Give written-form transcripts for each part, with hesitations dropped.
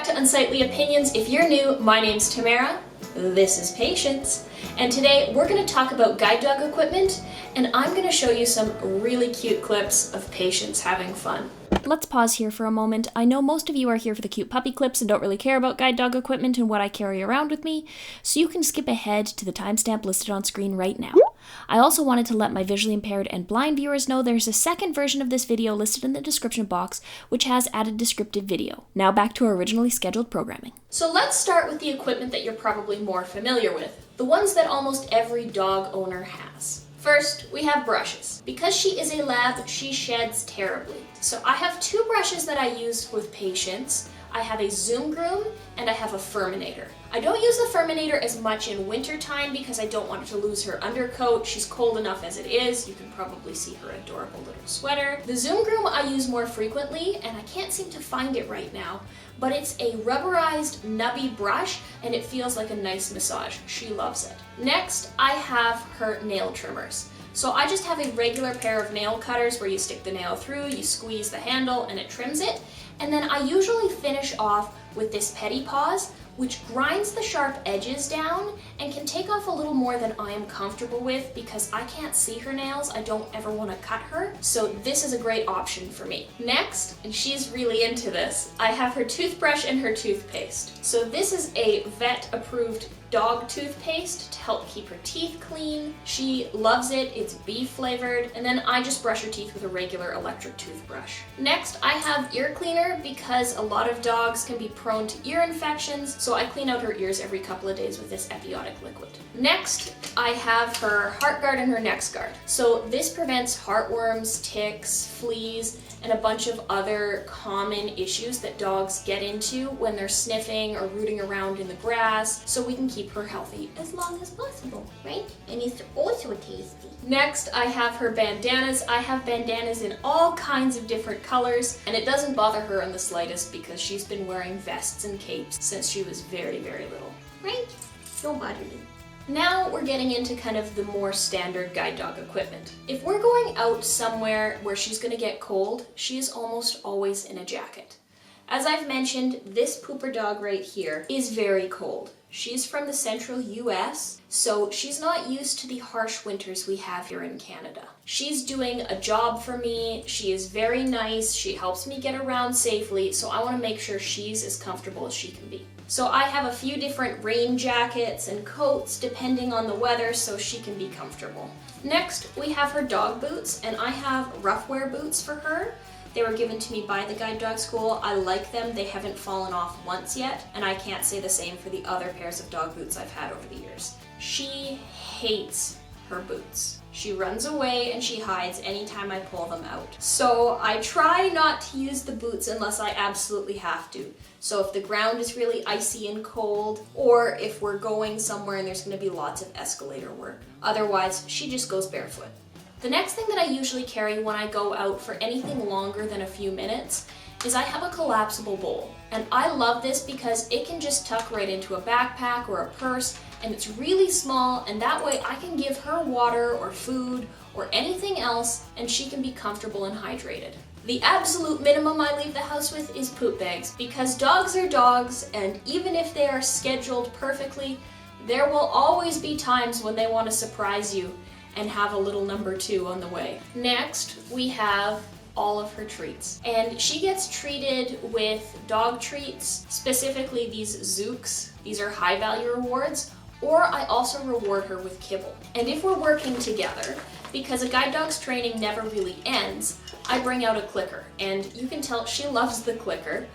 back to Unsightly Opinions. If you're new, my name's Tamara, this is Patience, and today we're going to talk about guide dog equipment, and I'm going to show you some really cute clips of Patience having fun. Let's pause here for a moment. I know most of you are here for the cute puppy clips and don't really care about guide dog equipment and what I carry around with me, so you can skip ahead to the timestamp listed on screen right now. I also wanted to let my visually impaired and blind viewers know there's a second version of this video listed in the description box, which has added descriptive video. Now back to our originally scheduled programming. So let's start with the equipment that you're probably more familiar with, the ones that almost every dog owner has. First, we have brushes. Because she is a lab, she sheds terribly. So I have two brushes that I use with Patience. I have a Zoom Groom and I have a Furminator. I don't use the Furminator as much in winter time because I don't want her to lose her undercoat. She's cold enough as it is. You can probably see her adorable little sweater. The Zoom Groom I use more frequently, and I can't seem to find it right now, but it's a rubberized nubby brush and it feels like a nice massage. She loves it. Next, I have her nail trimmers. So I just have a regular pair of nail cutters where you stick the nail through, you squeeze the handle, and it trims it. And then I usually finish off with this Petty Paws, which grinds the sharp edges down and can take off a little more than I am comfortable with because I can't see her nails. I don't ever want to cut her. So this is a great option for me. Next, and she's really into this, I have her toothbrush and her toothpaste. So this is a vet-approved dog toothpaste to help keep her teeth clean. She loves it. It's beef flavored. And then I just brush her teeth with a regular electric toothbrush. Next, I have ear cleaner because a lot of dogs can be prone to ear infections, so I clean out her ears every couple of days with this epiotic liquid. Next, I have her heart guard and her neck guard. So this prevents heartworms, ticks, fleas, and a bunch of other common issues that dogs get into when they're sniffing or rooting around in the grass, so we can keep her healthy as long as possible, right? And it's also tasty. Next, I have her bandanas. I have bandanas in all kinds of different colors, and it doesn't bother her in the slightest because she's been wearing vests and capes since she was very, very little. Right? Don't bother me. Now we're getting into kind of the more standard guide dog equipment. If we're going out somewhere where she's gonna get cold, she is almost always in a jacket. As I've mentioned, this pooper dog right here is very cold. She's from the central US, so she's not used to the harsh winters we have here in Canada. She's doing a job for me. She is very nice. She helps me get around safely, so I want to make sure she's as comfortable as she can be. So I have a few different rain jackets and coats depending on the weather so she can be comfortable. Next, we have her dog boots, and I have rough wear boots for her. They were given to me by the guide dog school. I like them. They haven't fallen off once yet, and I can't say the same for the other pairs of dog boots I've had over the years. She hates her boots. She runs away and she hides anytime I pull them out. So I try not to use the boots unless I absolutely have to. So if the ground is really icy and cold, or if we're going somewhere and there's going to be lots of escalator work. Otherwise, she just goes barefoot. The next thing that I usually carry when I go out for anything longer than a few minutes is I have a collapsible bowl. And I love this because it can just tuck right into a backpack or a purse, and it's really small, and that way I can give her water or food or anything else and she can be comfortable and hydrated. The absolute minimum I leave the house with is poop bags because dogs are dogs, and even if they are scheduled perfectly, there will always be times when they want to surprise you and have a little number 2 on the way. Next, we have all of her treats. And she gets treated with dog treats, specifically these Zooks. These are high value rewards, or I also reward her with kibble. And if we're working together, because a guide dog's training never really ends, I bring out a clicker. And you can tell she loves the clicker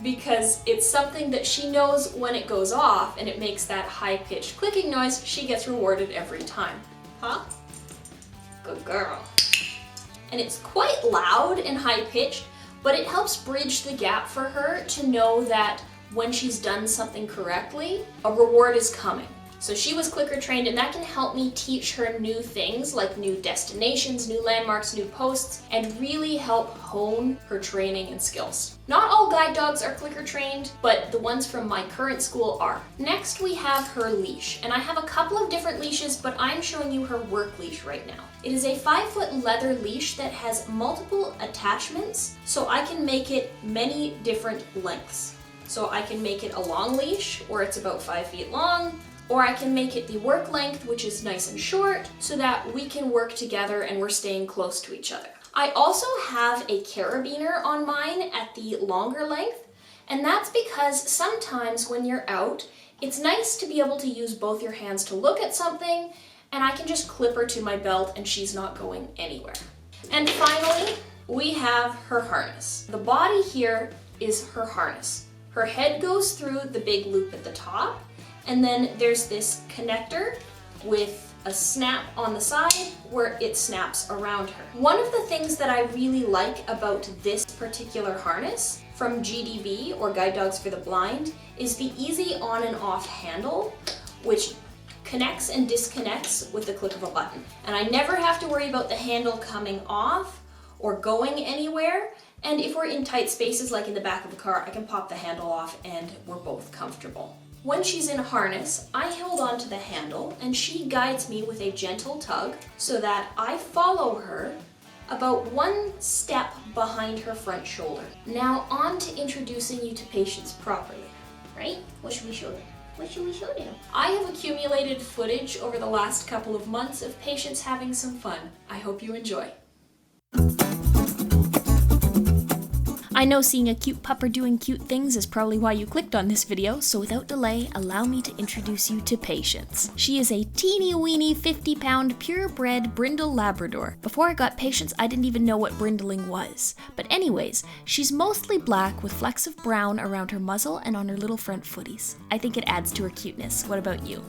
because it's something that she knows when it goes off and it makes that high-pitched clicking noise, she gets rewarded every time. Huh? Good girl. And it's quite loud and high-pitched, but it helps bridge the gap for her to know that when she's done something correctly, a reward is coming. So she was clicker trained, and that can help me teach her new things like new destinations, new landmarks, new posts, and really help hone her training and skills. Not all guide dogs are clicker trained, but the ones from my current school are. Next, we have her leash, and I have a couple of different leashes, but I'm showing you her work leash right now. It is a 5-foot leather leash that has multiple attachments, so I can make it many different lengths. So I can make it a long leash, or it's about 5 feet long, or I can make it the work length, which is nice and short, so that we can work together and we're staying close to each other. I also have a carabiner on mine at the longer length, and that's because sometimes when you're out, it's nice to be able to use both your hands to look at something, and I can just clip her to my belt and she's not going anywhere. And finally, we have her harness. The body here is her harness. Her head goes through the big loop at the top, and then there's this connector with a snap on the side where it snaps around her. One of the things that I really like about this particular harness from GDB, or Guide Dogs for the Blind, is the easy on and off handle, which connects and disconnects with the click of a button. And I never have to worry about the handle coming off or going anywhere. And if we're in tight spaces like in the back of the car, I can pop the handle off and we're both comfortable. When she's in a harness, I hold on to the handle and she guides me with a gentle tug so that I follow her about 1 step behind her front shoulder. Now on to introducing you to Patience properly, right? What should we show them? What should we show them? I have accumulated footage over the last couple of months of Patience having some fun. I hope you enjoy. I know seeing a cute pupper doing cute things is probably why you clicked on this video, so without delay, allow me to introduce you to Patience. She is a teeny weeny 50-pound purebred brindle Labrador. Before I got Patience, I didn't even know what brindling was. But anyways, she's mostly black with flecks of brown around her muzzle and on her little front footies. I think it adds to her cuteness. What about you?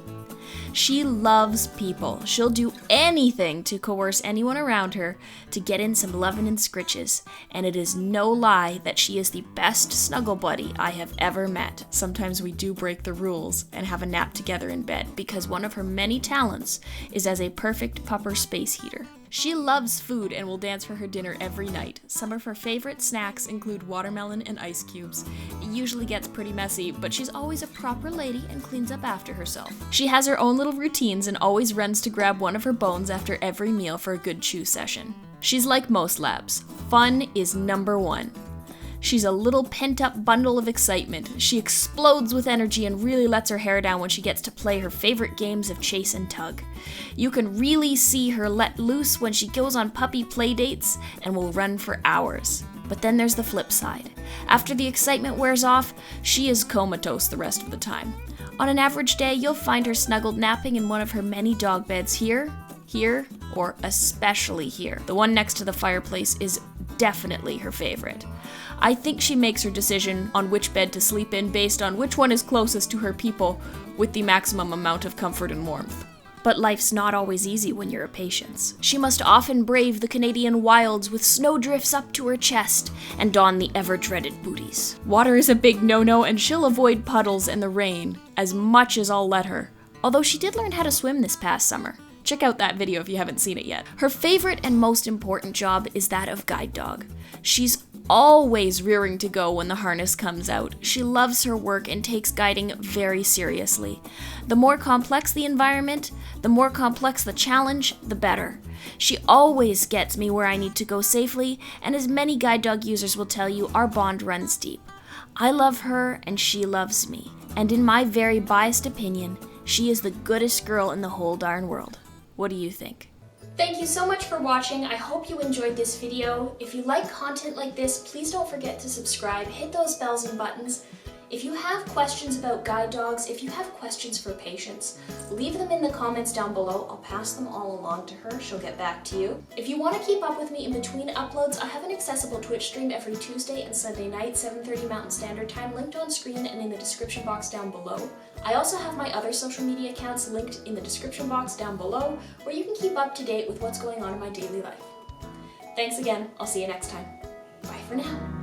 She loves people. She'll do anything to coerce anyone around her to get in some lovin' and scritches. And it is no lie that she is the best snuggle buddy I have ever met. Sometimes we do break the rules and have a nap together in bed because one of her many talents is as a perfect pupper space heater. She loves food and will dance for her dinner every night. Some of her favorite snacks include watermelon and ice cubes. It usually gets pretty messy, but she's always a proper lady and cleans up after herself. She has her own little routines and always runs to grab one of her bones after every meal for a good chew session. She's like most labs. Fun is number one. She's a little pent-up bundle of excitement. She explodes with energy and really lets her hair down when she gets to play her favorite games of chase and tug. You can really see her let loose when she goes on puppy play dates and will run for hours. But then there's the flip side. After the excitement wears off, she is comatose the rest of the time. On an average day, you'll find her snuggled napping in one of her many dog beds here, or especially here. The one next to the fireplace is definitely her favorite. I think she makes her decision on which bed to sleep in based on which one is closest to her people with the maximum amount of comfort and warmth. But life's not always easy when you're a Patience. She must often brave the Canadian wilds with snowdrifts up to her chest and don the ever-dreaded booties. Water is a big no-no and she'll avoid puddles and the rain as much as I'll let her, although she did learn how to swim this past summer. Check out that video if you haven't seen it yet. Her favorite and most important job is that of guide dog. She's always rearing to go when the harness comes out. She loves her work and takes guiding very seriously. The more complex the environment, the more complex the challenge, the better. She always gets me where I need to go safely, and as many guide dog users will tell you, our bond runs deep. I love her and she loves me, and in my very biased opinion, she is the goodest girl in the whole darn world. What do you think? Thank you so much for watching. I hope you enjoyed this video. If you like content like this, please don't forget to subscribe, hit those bells and buttons. If you have questions about guide dogs, if you have questions for Patience, leave them in the comments down below. I'll pass them all along to her. She'll get back to you. If you want to keep up with me in between uploads, I have an accessible Twitch stream every Tuesday and Sunday night, 7:30 Mountain Standard Time, linked on screen and in the description box down below. I also have my other social media accounts linked in the description box down below, where you can keep up to date with what's going on in my daily life. Thanks again. I'll see you next time. Bye for now.